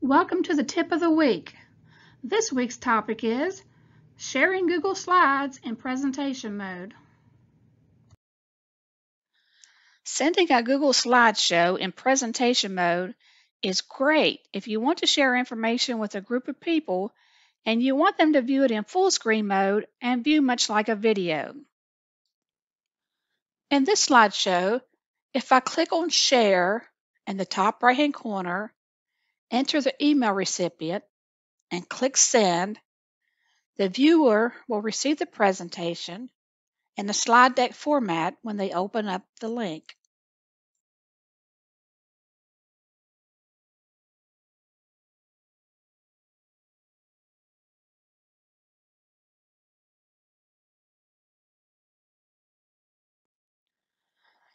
Welcome to the tip of the week. This week's topic is sharing Google Slides in presentation mode. Sending a Google slideshow in presentation mode is great if you want to share information with a group of people and you want them to view it in full screen mode and view much like a video. In this slideshow, if I click on Share in the top right-hand corner, enter the email recipient, and click Send, the viewer will receive the presentation in the slide deck format when they open up the link.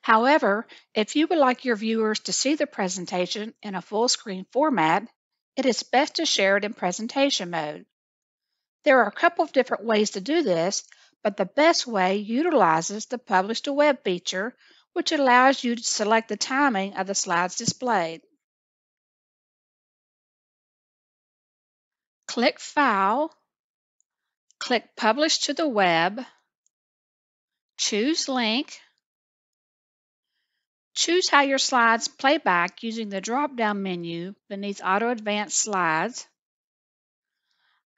However, if you would like your viewers to see the presentation in a full screen format, it is best to share it in presentation mode. There are a couple of different ways to do this, but the best way utilizes the Publish to Web feature, which allows you to select the timing of the slides displayed. Click File, click Publish to the Web, choose Link, choose how your slides play back using the drop-down menu beneath Auto Advanced Slides.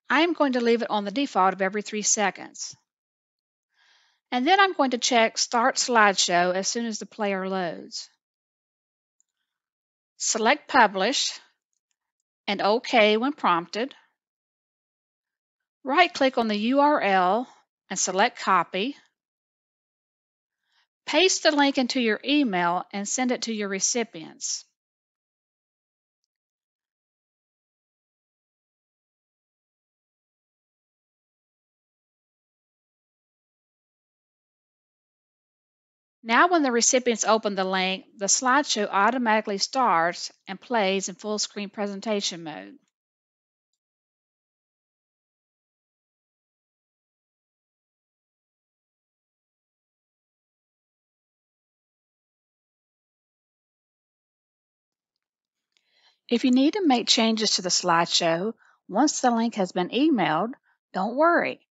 I am going to leave it on the default of every 3 seconds. And then I'm going to check Start Slideshow as soon as the player loads. Select Publish and OK when prompted. Right-click on the URL and select Copy. Paste the link into your email and send it to your recipients. Now when the recipients open the link, the slideshow automatically starts and plays in full screen presentation mode. If you need to make changes to the slideshow once the link has been emailed, don't worry.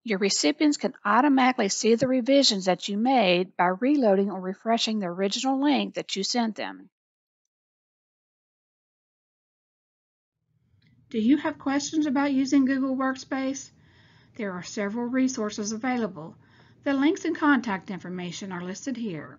Your recipients can automatically see the revisions that you made by reloading or refreshing the original link that you sent them. Do you have questions about using Google Workspace? There are several resources available. The links and contact information are listed here.